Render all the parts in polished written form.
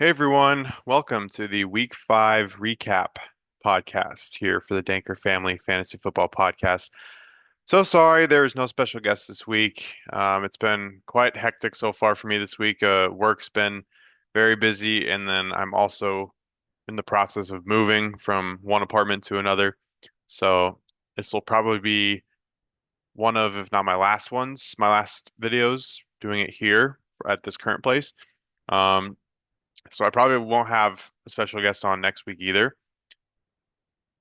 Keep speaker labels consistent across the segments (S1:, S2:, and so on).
S1: Hey everyone, welcome to the Week 5 recap podcast here for the Danker Family Fantasy Football Podcast. So sorry there's no special guest this week. It's been quite hectic so far for me this week. Work's been very busy, and then I'm also in the process of moving from one apartment to another. So this will probably be one of, if not my last videos doing it here at this current place. Um, so I probably won't have a special guest on next week either,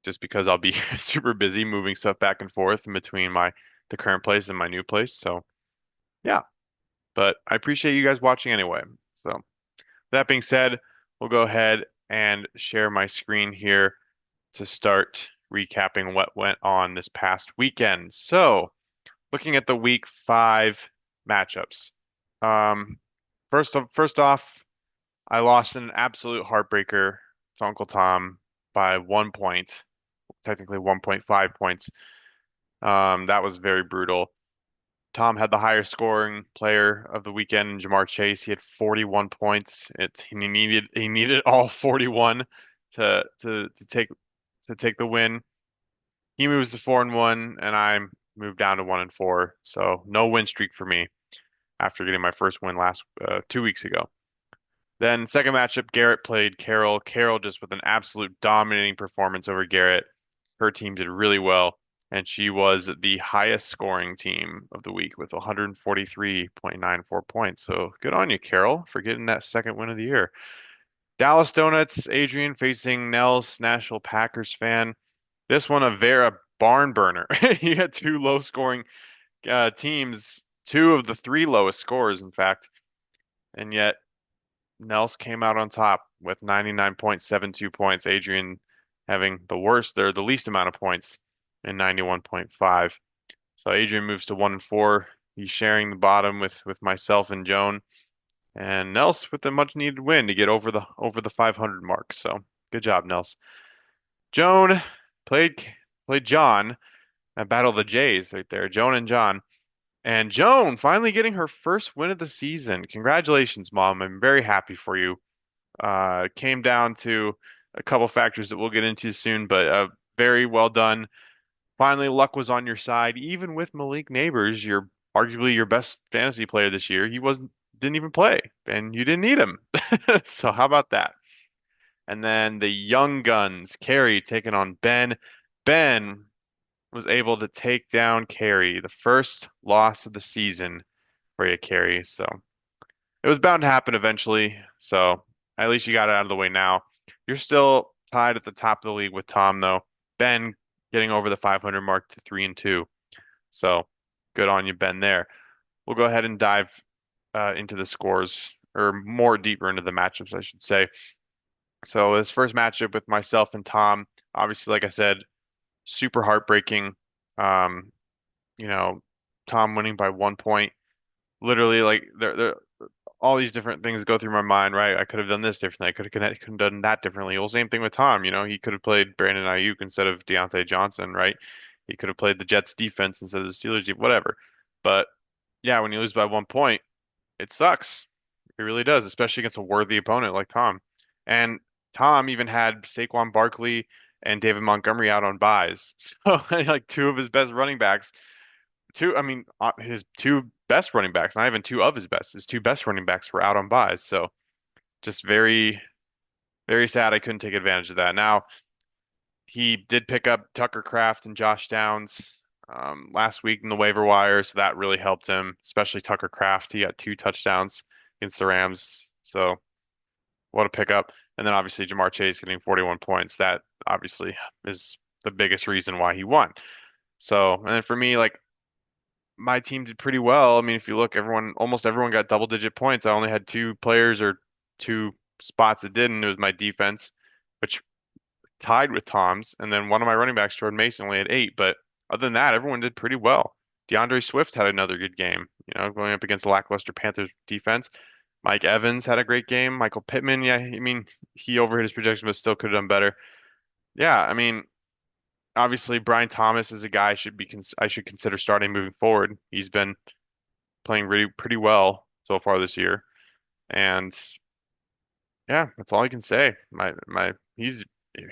S1: just because I'll be super busy moving stuff back and forth in between the current place and my new place. So yeah, but I appreciate you guys watching anyway. So that being said, we'll go ahead and share my screen here to start recapping what went on this past weekend. So looking at the week 5 matchups. Um, first off, I lost an absolute heartbreaker to Uncle Tom by 1 point, technically 1.5 points. That was very brutal. Tom had the higher scoring player of the weekend, Jamar Chase. He had 41 points. He needed all 41 to take the win. He moves to 4-1, and I moved down to 1-4. So no win streak for me after getting my first win last 2 weeks ago. Then second matchup, Garrett played Carroll. Carroll just with an absolute dominating performance over Garrett. Her team did really well, and she was the highest scoring team of the week with 143.94 points. So good on you, Carroll, for getting that second win of the year. Dallas Donuts, Adrian facing Nels, Nashville Packers fan. This one a Vera barn burner. You had two low scoring teams, two of the three lowest scores, in fact, and yet Nels came out on top with 99.72 points. Adrian having the least amount of points in 91.5. So Adrian moves to 1-4. He's sharing the bottom with myself and Joan, and Nels with a much needed win to get over the 500 mark. So good job, Nels. Joan played John at Battle of the Jays right there. Joan and John. And Joan finally getting her first win of the season. Congratulations, Mom. I'm very happy for you. Came down to a couple factors that we'll get into soon, but very well done. Finally, luck was on your side, even with Malik Neighbors, your arguably your best fantasy player this year. He didn't even play, and you didn't need him. So how about that? And then the Young Guns, Carey taking on Ben. Ben was able to take down Carey, the first loss of the season for you, Carey. So it was bound to happen eventually, so at least you got it out of the way now. You're still tied at the top of the league with Tom, though. Ben getting over the 500 mark to 3-2. So good on you, Ben, there. We'll go ahead and dive into the scores, or more deeper into the matchups, I should say. So this first matchup with myself and Tom, obviously, like I said, super heartbreaking. Um, you know, Tom winning by 1 point. Literally, like there all these different things go through my mind, right? I could have done this differently. Could have done that differently. Well, same thing with Tom, he could have played Brandon Ayuk instead of Deontay Johnson, right? He could have played the Jets defense instead of the Steelers, whatever. But yeah, when you lose by 1 point, it sucks. It really does, especially against a worthy opponent like Tom. And Tom even had Saquon Barkley and David Montgomery out on buys. So like two of his best running backs his two best running backs, not even two of his two best running backs were out on buys. So just very, very sad I couldn't take advantage of that. Now, he did pick up Tucker Kraft and Josh Downs last week in the waiver wire, so that really helped him, especially Tucker Kraft. He got two touchdowns against the Rams. So what a pickup. And then obviously Jamar Chase getting 41 points. That obviously is the biggest reason why he won. So, and then for me, like my team did pretty well. I mean, if you look, almost everyone got double digit points. I only had two players or two spots that didn't. It was my defense, which tied with Tom's, and then one of my running backs, Jordan Mason, only had 8. But other than that, everyone did pretty well. DeAndre Swift had another good game, going up against the lackluster Panthers defense. Mike Evans had a great game. Michael Pittman, yeah, I mean, he overhit his projection, but still could have done better. Yeah, I mean, obviously Brian Thomas is a guy I should consider starting moving forward. He's been playing really pretty well so far this year. And Yeah, that's all I can say. He's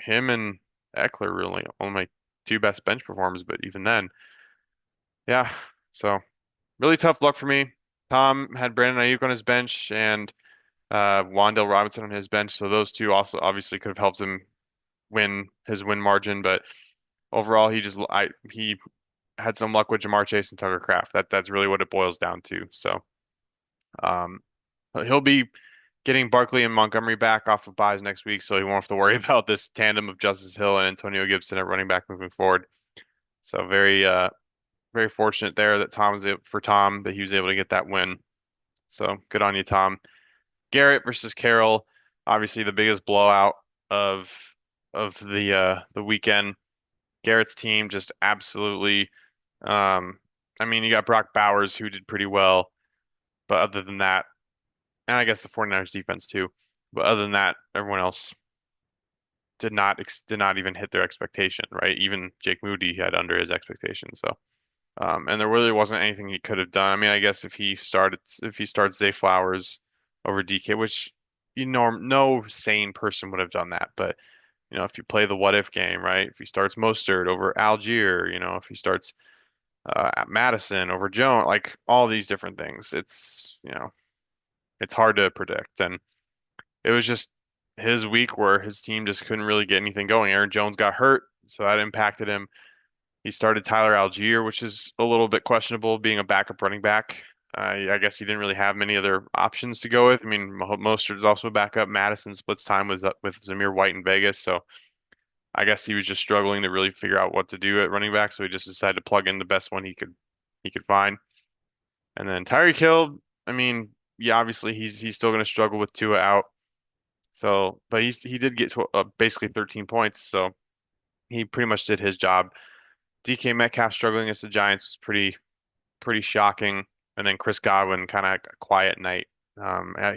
S1: him and Eckler really only my two best bench performers, but even then, yeah. So really tough luck for me. Tom had Brandon Ayuk on his bench and Wan'Dale Robinson on his bench, so those two also obviously could have helped him win his win margin, but overall he had some luck with Jamar Chase and Tucker Kraft. That's really what it boils down to. So um, he'll be getting Barkley and Montgomery back off of buys next week, so he won't have to worry about this tandem of Justice Hill and Antonio Gibson at running back moving forward. So very fortunate there that Tom that he was able to get that win. So good on you, Tom. Garrett versus Carroll, obviously the biggest blowout of the weekend. Garrett's team just absolutely I mean you got Brock Bowers who did pretty well, but other than that, and I guess the 49ers defense too, but other than that, everyone else did not even hit their expectation, right? Even Jake Moody had under his expectation. So and there really wasn't anything he could have done. I mean, I guess if he starts Zay Flowers over DK, which no sane person would have done that. But if you play the what if game, right? If he starts Mostert over Algier, if he starts Madison over Jones, like all these different things, it's hard to predict. And it was just his week where his team just couldn't really get anything going. Aaron Jones got hurt, so that impacted him. He started Tyler Algier, which is a little bit questionable being a backup running back. I guess he didn't really have many other options to go with. I mean, Mostert is also a backup. Madison splits time was up with Zamir White in Vegas, so I guess he was just struggling to really figure out what to do at running back. So he just decided to plug in the best one he could find. And then Tyreek Hill, I mean, yeah, obviously he's still going to struggle with Tua out. So, but he did get to basically 13 points, so he pretty much did his job. DK Metcalf struggling against the Giants was pretty shocking. And then Chris Godwin kind of a quiet night.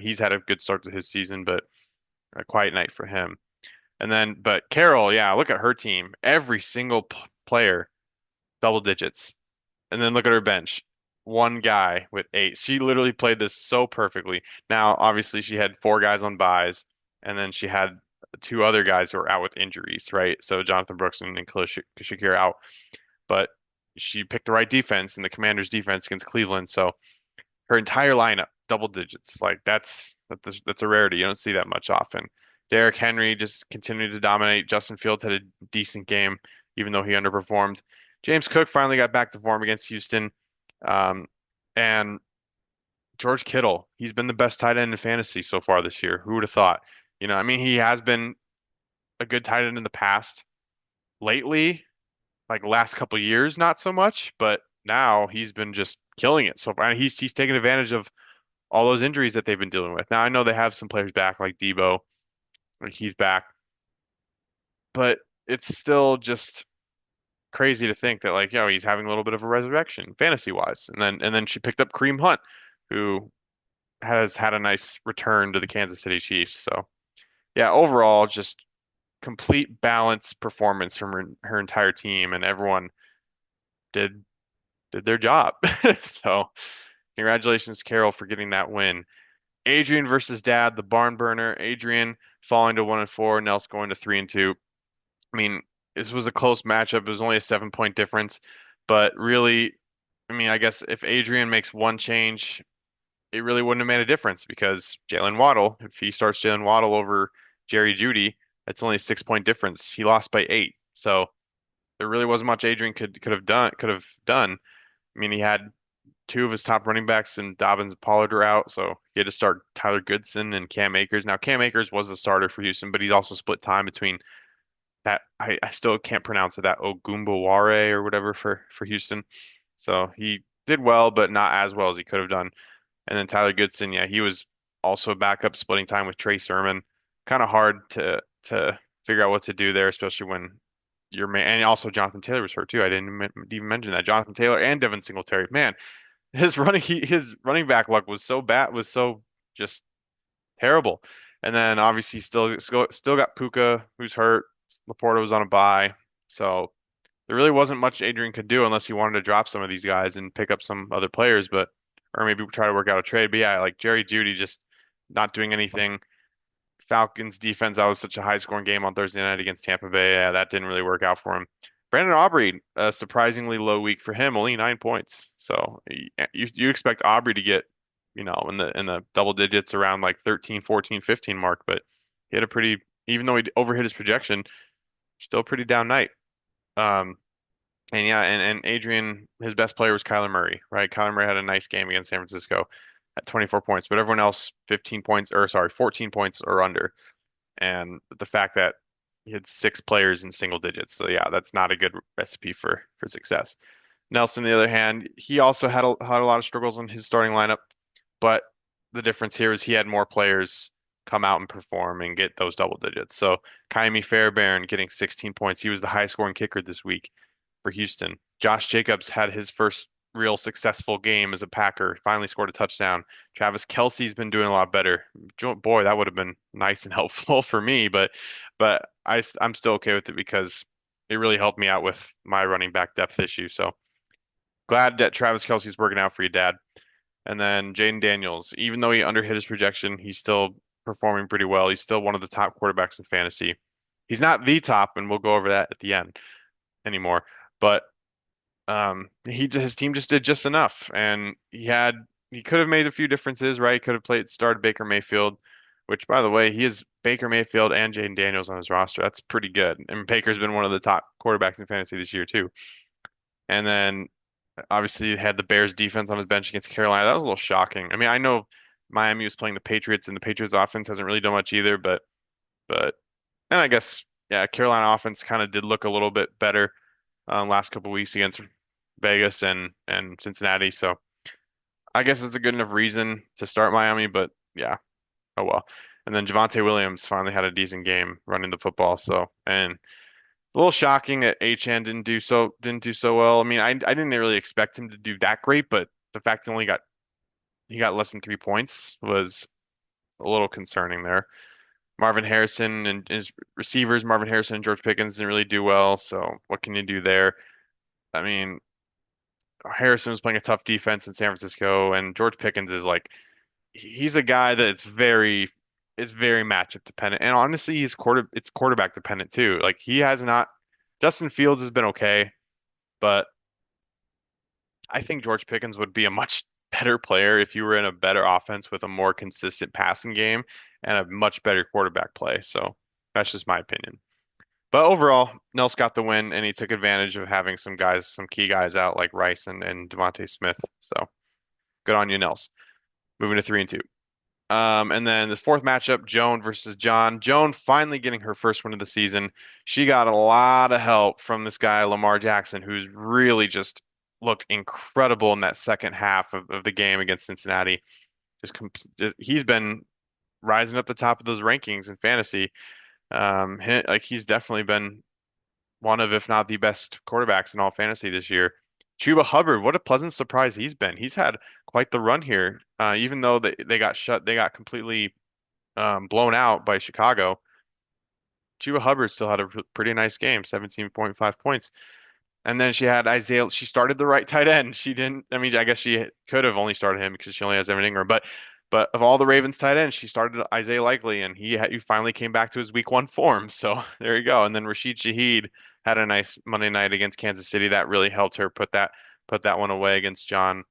S1: He's had a good start to his season, but a quiet night for him. But Carroll, yeah, look at her team. Every single p player double digits. And then look at her bench. One guy with eight. She literally played this so perfectly. Now, obviously, she had four guys on buys, and then she had two other guys who were out with injuries, right? So Jonathan Brooks and Khalil Shakir out. But she picked the right defense in the Commanders' defense against Cleveland. So her entire lineup, double digits. Like that's a rarity. You don't see that much often. Derrick Henry just continued to dominate. Justin Fields had a decent game, even though he underperformed. James Cook finally got back to form against Houston. Um, and George Kittle, he's been the best tight end in fantasy so far this year. Who would have thought? I mean, he has been a good tight end in the past. Lately, like last couple years, not so much, but now he's been just killing it so far. And he's taken advantage of all those injuries that they've been dealing with. Now I know they have some players back like Debo, like he's back, but it's still just crazy to think that like, he's having a little bit of a resurrection fantasy wise. And then she picked up Kareem Hunt, who has had a nice return to the Kansas City Chiefs. So yeah, overall just complete balanced performance from her entire team and everyone did did their job. So congratulations, Carol, for getting that win. Adrian versus Dad, the barn burner. Adrian falling to 1-4, Nels going to 3-2. I mean, this was a close matchup. It was only a 7 point difference, but really, I mean, I guess if Adrian makes one change, it really wouldn't have made a difference because Jalen Waddle, if he starts Jalen Waddle over Jerry Jeudy, that's only a 6 point difference. He lost by 8. So there really wasn't much Adrian could have done. I mean, he had two of his top running backs and Dobbins and Pollard are out, so he had to start Tyler Goodson and Cam Akers. Now, Cam Akers was the starter for Houston, but he's also split time between that I still can't pronounce it, that Ogumbaware or whatever for Houston. So he did well, but not as well as he could have done. And then Tyler Goodson, yeah, he was also a backup splitting time with Trey Sermon. Kind of hard to figure out what to do there, especially when your man and also Jonathan Taylor was hurt too. I didn't even mention that. Jonathan Taylor and Devin Singletary. Man, his running back luck was so bad, was so just terrible. And then obviously still got Puka who's hurt. Laporta was on a bye. So there really wasn't much Adrian could do unless he wanted to drop some of these guys and pick up some other players, or maybe try to work out a trade. But yeah, like Jerry Jeudy just not doing anything. Falcons defense, that was such a high scoring game on Thursday night against Tampa Bay. Yeah, that didn't really work out for him. Brandon Aubrey, a surprisingly low week for him, only 9 points. So you expect Aubrey to get, in the double digits around like 13, 14, 15 mark, but he had a pretty, even though he overhit his projection, still pretty down night. Um, and yeah, and Adrian, his best player was Kyler Murray, right? Kyler Murray had a nice game against San Francisco at 24 points, but everyone else 15 points, or sorry, 14 points or under. And the fact that he had 6 players in single digits. So yeah, that's not a good recipe for success. Nelson, on the other hand, he also had a lot of struggles in his starting lineup, but the difference here is he had more players come out and perform and get those double digits. So Kaimi Fairbairn getting 16 points. He was the highest scoring kicker this week for Houston. Josh Jacobs had his first real successful game as a Packer, finally scored a touchdown. Travis Kelce's been doing a lot better. Boy, that would have been nice and helpful for me, but I'm still okay with it because it really helped me out with my running back depth issue. So glad that Travis Kelce's working out for you, Dad. And then Jaden Daniels, even though he underhit his projection, he's still performing pretty well. He's still one of the top quarterbacks in fantasy. He's not the top, and we'll go over that at the end anymore. But his team just did just enough, and he could have made a few differences, right? He could have started Baker Mayfield, which by the way, he has Baker Mayfield and Jaden Daniels on his roster. That's pretty good. And Baker's been one of the top quarterbacks in fantasy this year too. And then obviously he had the Bears defense on his bench against Carolina. That was a little shocking. I mean, I know Miami was playing the Patriots, and the Patriots offense hasn't really done much either, but and I guess yeah, Carolina offense kind of did look a little bit better last couple weeks against Vegas and Cincinnati. So I guess it's a good enough reason to start Miami, but yeah, oh well. And then Javonte Williams finally had a decent game running the football. So and a little shocking that Achane didn't do so well. I mean, I didn't really expect him to do that great, but the fact that he got less than 3 points was a little concerning there. Marvin Harrison and his receivers, Marvin Harrison and George Pickens didn't really do well. So what can you do there? I mean, Harrison was playing a tough defense in San Francisco, and George Pickens is like he's a guy that's very matchup dependent, and honestly, it's quarterback dependent too. Like he has not. Justin Fields has been okay, but I think George Pickens would be a much better player if you were in a better offense with a more consistent passing game and a much better quarterback play. So that's just my opinion. But overall, Nels got the win, and he took advantage of having some key guys out like Rice and Devontae Smith. So good on you, Nels. Moving to 3-2. And then the fourth matchup, Joan versus John. Joan finally getting her first win of the season. She got a lot of help from this guy, Lamar Jackson, who's really just looked incredible in that second half of the game against Cincinnati. He's been rising up the top of those rankings in fantasy. Like he's definitely been one of, if not the best quarterbacks in all fantasy this year. Chuba Hubbard, what a pleasant surprise he's been. He's had quite the run here. Even though they got completely blown out by Chicago. Chuba Hubbard still had a pretty nice game, 17.5 points. And then she had Isaiah. She started the right tight end. She didn't. I mean, I guess she could have only started him because she only has Evan Ingram. But of all the Ravens tight ends, she started Isaiah Likely, and he finally came back to his week one form. So there you go. And then Rashid Shaheed had a nice Monday night against Kansas City. That really helped her put that one away against John.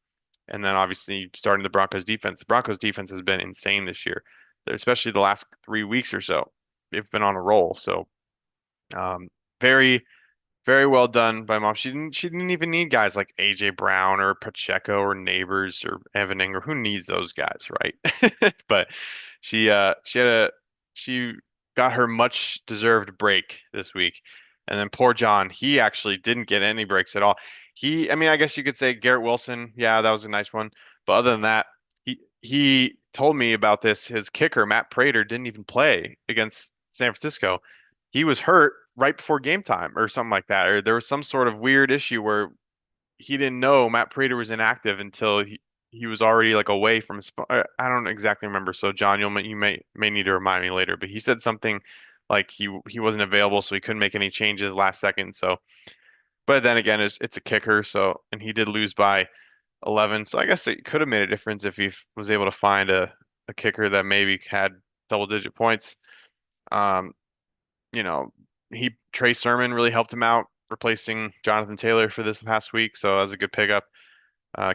S1: And then obviously starting the Broncos defense. The Broncos defense has been insane this year, especially the last 3 weeks or so. They've been on a roll. So um, very very well done by mom. She didn't even need guys like AJ Brown or Pacheco or Neighbors or Evan Ingram. Who needs those guys, right? But she got her much deserved break this week. And then poor John, he actually didn't get any breaks at all. I mean, I guess you could say Garrett Wilson, yeah, that was a nice one. But other than that, he told me about this. His kicker, Matt Prater, didn't even play against San Francisco. He was hurt right before game time or something like that. Or there was some sort of weird issue where he didn't know Matt Prater was inactive until he was already like away from his. I don't exactly remember. So John, you may need to remind me later. But he said something like he wasn't available, so he couldn't make any changes last second. So, but then again, it's a kicker. So and he did lose by 11. So I guess it could have made a difference if he was able to find a kicker that maybe had double-digit points. Um, you know, Trey Sermon really helped him out, replacing Jonathan Taylor for this past week, so that was a good pickup.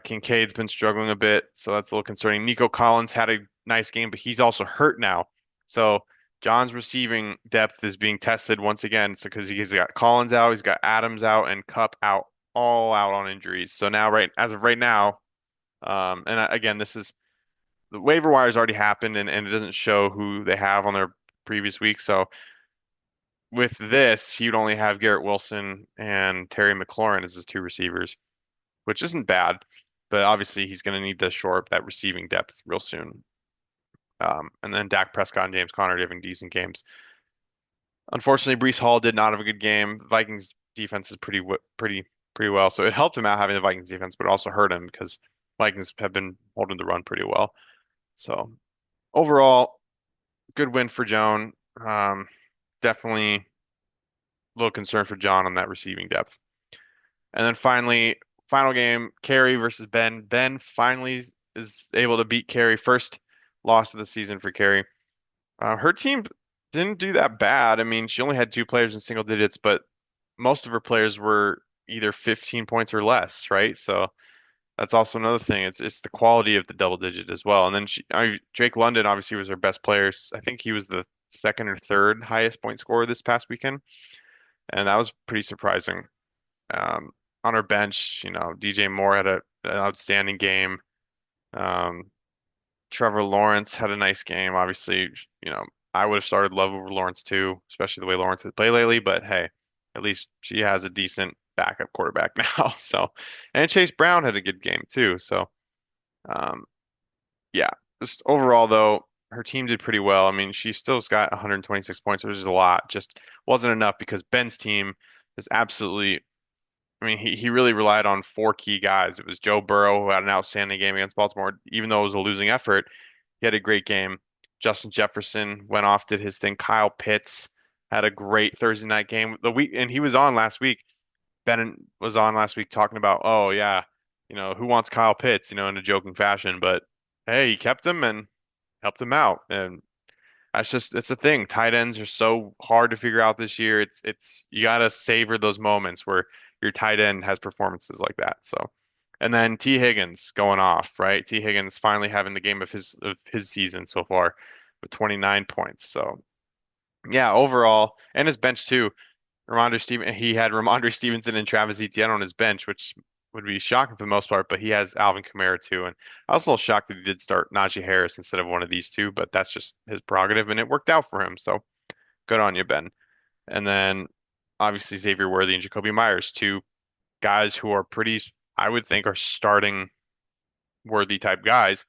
S1: Kincaid's been struggling a bit, so that's a little concerning. Nico Collins had a nice game, but he's also hurt now. So John's receiving depth is being tested once again. So because he's got Collins out, he's got Adams out, and Cup out, all out on injuries. So now, right as of right now, again, this is the waiver wire's already happened, and it doesn't show who they have on their previous week. So with this, you'd only have Garrett Wilson and Terry McLaurin as his two receivers, which isn't bad, but obviously he's going to need to shore up that receiving depth real soon. And then Dak Prescott and James Conner having decent games. Unfortunately, Breece Hall did not have a good game. Vikings defense is pretty well, so it helped him out having the Vikings defense, but it also hurt him because Vikings have been holding the run pretty well. So overall, good win for Joan. Definitely a little concerned for John on that receiving depth. And then finally, final game, Carey versus Ben. Ben finally is able to beat Carey. First loss of the season for Carey. Her team didn't do that bad. I mean, she only had two players in single digits, but most of her players were either 15 points or less, right? So that's also another thing. It's the quality of the double digit as well. And then Drake London obviously was her best player. I think he was the second or third highest point scorer this past weekend, and that was pretty surprising. Um, on our bench, DJ Moore had an outstanding game. Um, Trevor Lawrence had a nice game. Obviously, I would have started Love over Lawrence too, especially the way Lawrence has played lately. But hey, at least she has a decent backup quarterback now. So, and Chase Brown had a good game too. So, um, yeah, just overall though, her team did pretty well. I mean, she still's got 126 points, which is a lot. Just wasn't enough because Ben's team is absolutely I mean, he really relied on four key guys. It was Joe Burrow, who had an outstanding game against Baltimore. Even though it was a losing effort, he had a great game. Justin Jefferson went off, did his thing. Kyle Pitts had a great Thursday night game. And he was on last week. Ben was on last week talking about, oh yeah, who wants Kyle Pitts, in a joking fashion. But hey, he kept him and helped him out. And it's the thing. Tight ends are so hard to figure out this year. It's you gotta savor those moments where your tight end has performances like that. So, and then T. Higgins going off, right? T. Higgins finally having the game of his season so far with 29 points. So, yeah, overall, and his bench too. He had Ramondre Stevenson and Travis Etienne on his bench, which would be shocking for the most part, but he has Alvin Kamara too. And I was a little shocked that he did start Najee Harris instead of one of these two, but that's just his prerogative, and it worked out for him. So good on you, Ben. And then obviously Xavier Worthy and Jacoby Myers, two guys who are I would think, are starting worthy type guys.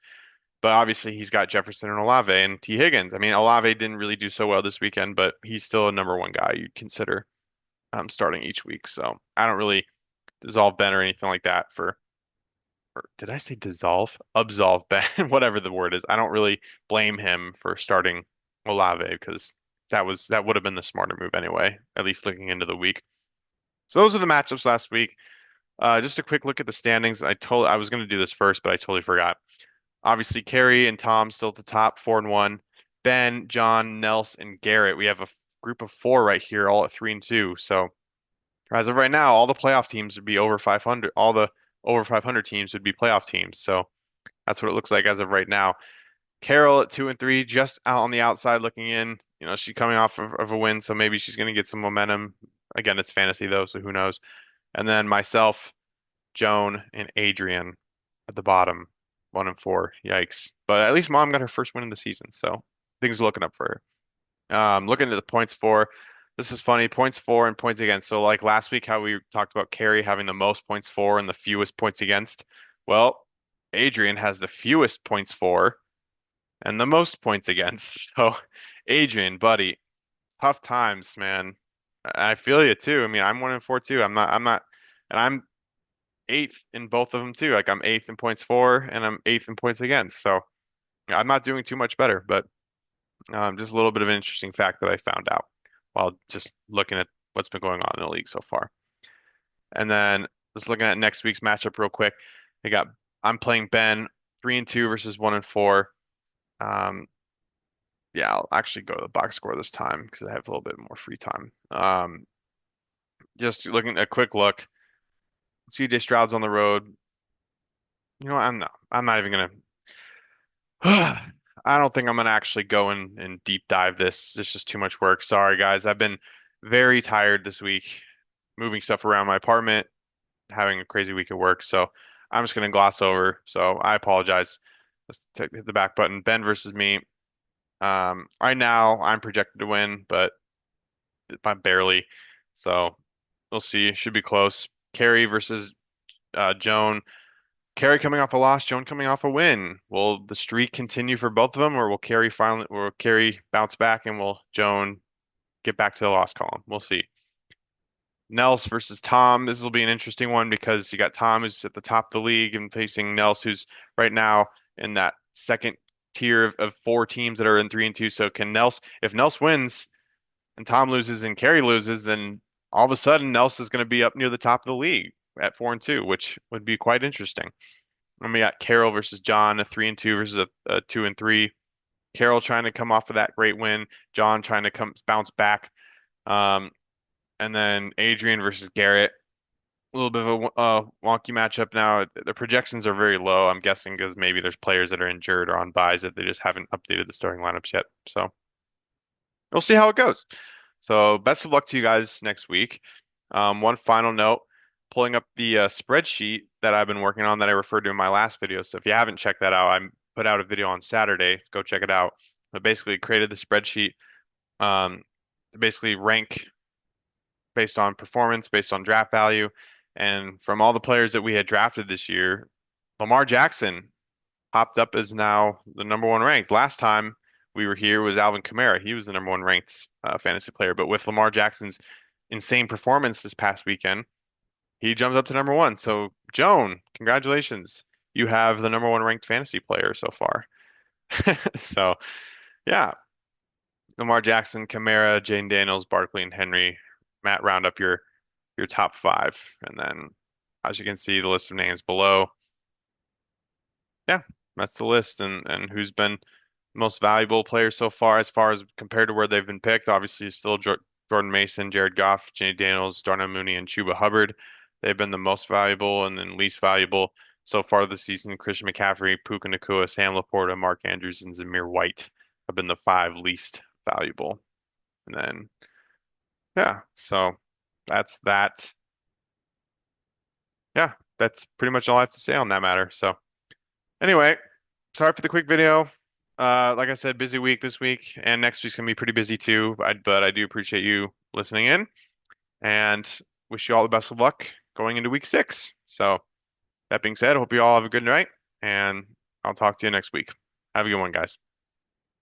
S1: But obviously he's got Jefferson and Olave and T. Higgins. I mean, Olave didn't really do so well this weekend, but he's still a number one guy you'd consider starting each week. So I don't really dissolve Ben or anything like that or did I say dissolve? Absolve Ben, whatever the word is. I don't really blame him for starting Olave because that would have been the smarter move anyway, at least looking into the week. So those are the matchups last week. Just a quick look at the standings. I was going to do this first, but I totally forgot. Obviously, Carrie and Tom still at the top, 4-1. Ben, John, Nels, and Garrett. We have a group of four right here, all at 3-2. So as of right now, all the playoff teams would be over 500. All the over 500 teams would be playoff teams. So that's what it looks like as of right now. Carol at 2-3, just out on the outside looking in. She's coming off of a win, so maybe she's going to get some momentum. Again, it's fantasy though, so who knows? And then myself, Joan, and Adrian at the bottom, 1-4. Yikes! But at least Mom got her first win of the season, so things are looking up for her. Looking at the points for, this is funny, points for and points against. So like last week, how we talked about Carrie having the most points for and the fewest points against. Well, Adrian has the fewest points for and the most points against. So Adrian, buddy, tough times, man. I feel you too. I mean, I'm 1-4 too. And I'm eighth in both of them too. Like I'm eighth in points for and I'm eighth in points against. So I'm not doing too much better, but just a little bit of an interesting fact that I found out while just looking at what's been going on in the league so far. And then just looking at next week's matchup real quick. I got I'm playing Ben 3-2 versus 1-4. Um, yeah, I'll actually go to the box score this time because I have a little bit more free time. Just looking a quick look. CJ Stroud's on the road. You know, I'm not even gonna. I don't think I'm gonna actually go and deep dive this. It's just too much work. Sorry, guys. I've been very tired this week, moving stuff around my apartment, having a crazy week at work. So I'm just gonna gloss over. So I apologize. Hit the back button. Ben versus me. Right now I'm projected to win, but by barely. So we'll see. Should be close. Carrie versus Joan. Carrie coming off a loss, Joan coming off a win. Will the streak continue for both of them, or will Carrie bounce back and will Joan get back to the loss column? We'll see. Nels versus Tom. This will be an interesting one because you got Tom who's at the top of the league and facing Nels who's right now in that second tier of four teams that are in 3 and 2. So can Nels, if Nels wins and Tom loses and Carrie loses, then all of a sudden Nels is going to be up near the top of the league at 4-2, which would be quite interesting. And we got Carol versus John, a 3-2 versus a 2-3. Carol trying to come off of that great win, John trying to come bounce back. Um, and then Adrian versus Garrett. A little bit of a wonky matchup now. The projections are very low. I'm guessing because maybe there's players that are injured or on buys that they just haven't updated the starting lineups yet. So we'll see how it goes. So best of luck to you guys next week. One final note, pulling up the spreadsheet that I've been working on that I referred to in my last video. So if you haven't checked that out, I put out a video on Saturday. Go check it out. But basically created the spreadsheet to basically rank based on performance, based on draft value. And from all the players that we had drafted this year, Lamar Jackson popped up as now the number one ranked. Last time we were here was Alvin Kamara. He was the number one ranked fantasy player. But with Lamar Jackson's insane performance this past weekend, he jumped up to number one. So, Joan, congratulations. You have the number one ranked fantasy player so far. So, yeah, Lamar Jackson, Kamara, Jane Daniels, Barkley, and Henry. Matt, round up your top five. And then, as you can see, the list of names below. Yeah, that's the list and who's been most valuable player so far as compared to where they've been picked. Obviously, still Jordan Mason, Jared Goff, Jay Daniels, Darnell Mooney, and Chuba Hubbard. They've been the most valuable and then least valuable so far this season. Christian McCaffrey, Puka Nacua, Sam Laporta, Mark Andrews, and Zamir White have been the five least valuable. And then, yeah, so that's that. Yeah, that's pretty much all I have to say on that matter. So, anyway, sorry for the quick video. Like I said, busy week this week, and next week's gonna be pretty busy too. But I do appreciate you listening in, and wish you all the best of luck going into week 6. So that being said, I hope you all have a good night, and I'll talk to you next week. Have a good one, guys.